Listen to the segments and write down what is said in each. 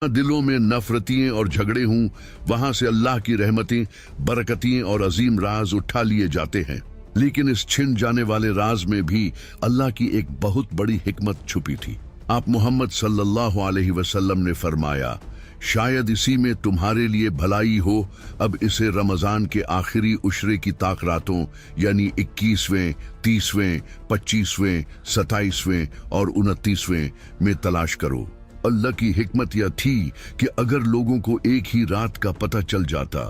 दिलों में नफरतियां और झगड़े हों, वहां से अल्लाह की रहमतें, बरकतें और अजीम राज उठा लिए जाते हैं। लेकिन इस छिन जाने वाले राज में भी अल्लाह की एक बहुत बड़ी हिकमत छुपी थी। आप मोहम्मद सल्लल्लाहु अलैहि वसल्लम ने फरमाया, शायद इसी में तुम्हारे लिए भलाई हो। अब इसे रमजान के आखिरी उशरे की ताक रातों यानी 21वें, 30वें, 25वें, 27वें और 29वें में तलाश करो। अल्लाह की हिकमत यह थी कि अगर लोगों को एक ही रात का पता चल जाता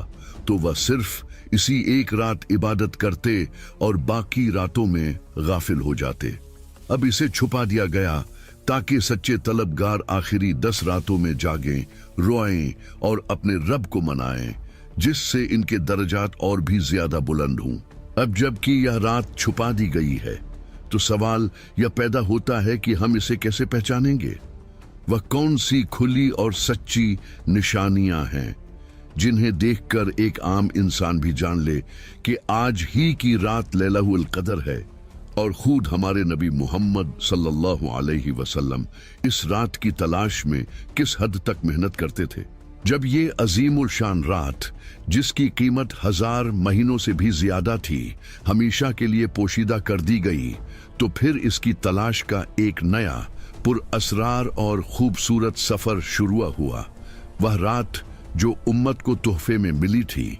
तो वह सिर्फ इसी एक रात इबादत करते और बाकी रातों में गाफिल हो जाते। अब इसे छुपा दिया गया ताकि सच्चे तलबगार आखिरी 10 रातों में जागें, रोएं और अपने रब को मनाएं, जिससे इनके दर्जात और भी ज्यादा बुलंद हों। अब जबकि यह रात छुपा दी गई है तो सवाल यह पैदा होता है कि हम इसे कैसे पहचानेंगे। वह कौन सी खुली और सच्ची निशानियां हैं जिन्हें देखकर एक आम इंसान भी जान ले कि आज ही की रात लैलतुल कदर है। और खुद हमारे नबी मोहम्मद सल्लल्लाहु अलैहि वसल्लम इस रात की तलाश में किस हद तक मेहनत करते थे। जब ये अजीमुल शान रात, जिसकी कीमत 1000 महीनों से भी ज्यादा थी, हमेशा के लिए पोशीदा कर दी गई, तो फिर इसकी तलाश का एक नया पुर असरार और खूबसूरत सफर शुरू हुआ। वह रात जो उम्मत को तोहफे में मिली थी,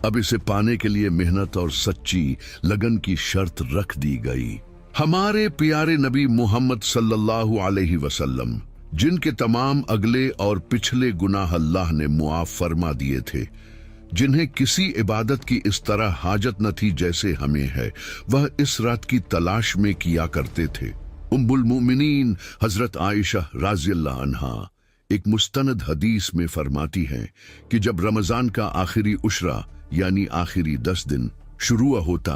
अब इसे पाने के लिए मेहनत और सच्ची लगन की शर्त रख दी गई। हमारे प्यारे नबी मोहम्मद सल्लल्लाहु अलैहि वसल्लम, जिनके तमाम अगले और पिछले गुनाह अल्लाह ने मुआफ फरमा दिए थे, जिन्हें किसी इबादत की इस तरह हाजत न थी जैसे हमें है, वह इस रात की तलाश में किया करते थे। उम्मुल मोमिनीन हजरत आयशा राज़ियल्लाहु अन्हा एक मुस्तनद हदीस में फरमाती हैं कि जब रमजान का आखिरी उशरा यानी आखिरी 10 दिन शुरू होता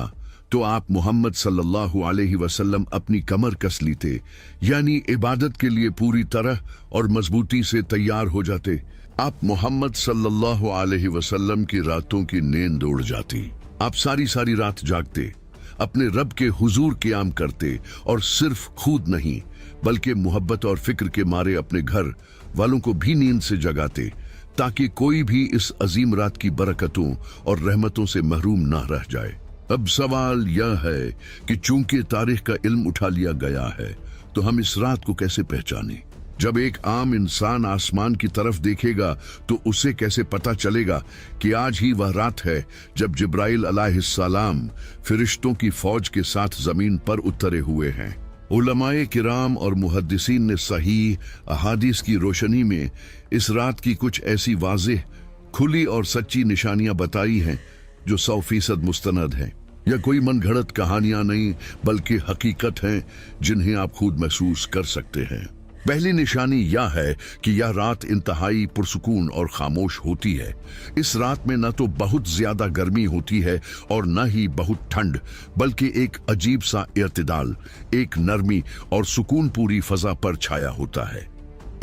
तो आप मोहम्मद सल्लल्लाहु अलैहि वसल्लम अपनी कमर कस लेते, यानी इबादत के लिए पूरी तरह और मजबूती से तैयार हो जाते। आप मोहम्मद सल्लल्लाहु अलैहि वसल्लम की रातों की नींद उड़ जाती। आप सारी सारी रात जागते, अपने रब के हुजूर क़याम करते और सिर्फ खुद नहीं बल्कि मोहब्बत और फिक्र के मारे अपने घर वालों को भी नींद से जगाते, ताकि कोई भी इस अजीम रात की बरकतों और रहमतों से महरूम ना रह जाए। अब सवाल यह है कि चूंकि तारीख का इल्म उठा लिया गया है तो हम इस रात को कैसे पहचानें। जब एक आम इंसान आसमान की तरफ देखेगा तो उसे कैसे पता चलेगा कि आज ही वह रात है जब जिब्राइल अलैहिस्सलाम फरिश्तों की फौज के साथ जमीन पर उतरे हुए हैं। उलमाए किराम और मुहद्दिसीन ने सही अहादीस की रोशनी में इस रात की कुछ ऐसी वाज़ेह, खुली और सच्ची निशानियां बताई हैं जो 100% मुस्तनद हैं। यह कोई मनगढ़ंत कहानियां नहीं बल्कि हकीकत हैं जिन्हें आप खुद महसूस कर सकते हैं। पहली निशानी यह है कि यह रात इंतहाई पुरसुकून और खामोश होती है। इस रात में न तो बहुत ज्यादा गर्मी होती है और न ही बहुत ठंड, बल्कि एक अजीब सा इर्तिदाल, एक नरमी और सुकून पूरी फजा पर छाया होता है।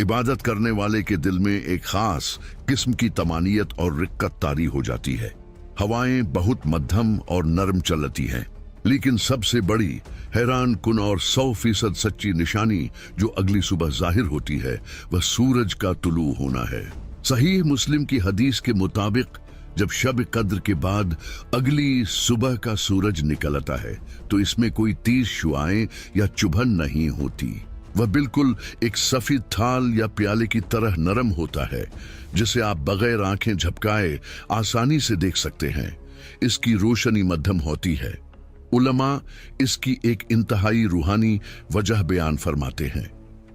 इबादत करने वाले के दिल में एक खास किस्म की तमानियत और रिक्कत तारी हो जाती है। हवाएं बहुत मध्यम और नरम चलती हैं, लेकिन सबसे बड़ी, हैरान कुन और 100% सच्ची निशानी जो अगली सुबह जाहिर होती है वह सूरज का तुलू होना है। सही मुस्लिम की हदीस के मुताबिक जब शब कद्र के बाद अगली सुबह का सूरज निकलता है तो इसमें कोई तीर शुआएं या चुभन नहीं होती। वह बिल्कुल एक सफेद थाल या प्याले की तरह नरम होता है, जिसे आप बगैर आंखें झपकाए आसानी से देख सकते हैं। इसकी रोशनी मध्यम होती है। उलमा इसकी एक इंतहाई रूहानी वजह बयान फरमाते हैं।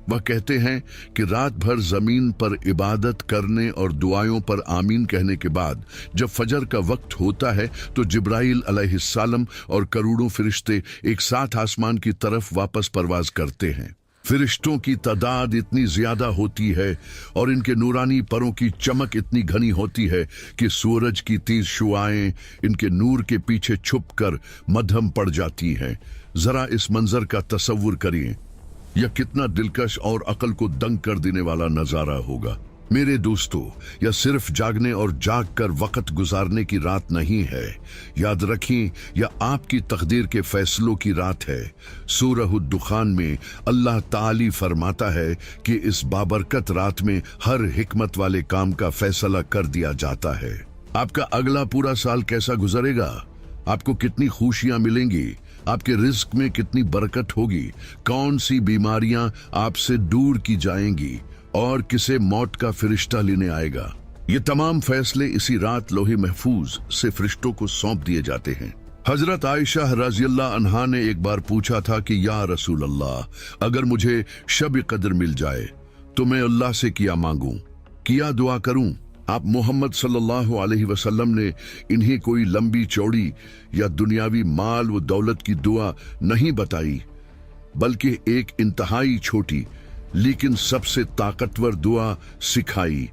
वह कहते हैं कि रात भर जमीन पर इबादत करने और दुआओं पर आमीन कहने के बाद जब फजर का वक्त होता है तो जिब्राइल अलैहिस्सलाम और करोड़ों फरिश्ते एक साथ आसमान की तरफ वापस परवाज करते हैं। फरिश्तों की तादाद इतनी ज्यादा होती है और इनके नूरानी परों की चमक इतनी घनी होती है कि सूरज की तेज शुआएं इनके नूर के पीछे छुपकर मध्यम पड़ जाती हैं। जरा इस मंजर का तसव्वुर करिए, यह कितना दिलकश और अकल को दंग कर देने वाला नजारा होगा। मेरे दोस्तों, यह सिर्फ जागने और जाग कर वक्त गुजारने की रात नहीं है। याद रखें, यह आपकी तकदीर के फैसलों की रात है। सूरह दुखान में अल्लाह ताली फरमाता है कि इस बाबरकत रात में हर हिकमत वाले काम का फैसला कर दिया जाता है। आपका अगला पूरा साल कैसा गुजरेगा, आपको कितनी खुशियां मिलेंगी, आपके रिस्क में कितनी बरकत होगी, कौन सी बीमारियां आपसे दूर की जाएंगी और किसे मौत का फरिश्ता लेने आएगा, ये तमाम फैसले इसी रात लोहे महफूज से फरिश्तों को सौंप दिए जाते हैं। हजरत आयशा रज़ियल्लाहु अन्हा ने एक बार पूछा था कि या रसूल अल्लाह, अगर मुझे शब कद्र मिल जाए तो मैं अल्लाह से क्या मांगूं, क्या दुआ करूं? आप मोहम्मद सल्लल्लाहु अलैहि वसल्लम ने इन्हें कोई लंबी चौड़ी या दुनियावी माल व दौलत की दुआ नहीं बताई, बल्कि एक इंतहाई छोटी लेकिन सबसे ताकतवर दुआ सिखाई।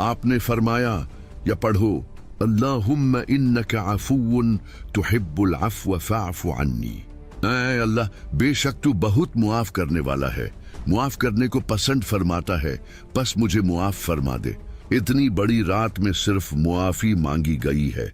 आपने फरमाया या पढ़ो, अल्लाहुम्मा इन्नका अफुव्वुन तुहिब्बुल अफ़्व फ़अफ़ु अन्नी। ऐ अल्लाह, बेशक तू बहुत मुआफ करने वाला है, मुआफ करने को पसंद फरमाता है, बस मुझे मुआफ फरमा दे। इतनी बड़ी रात में सिर्फ मुआफी मांगी गई है।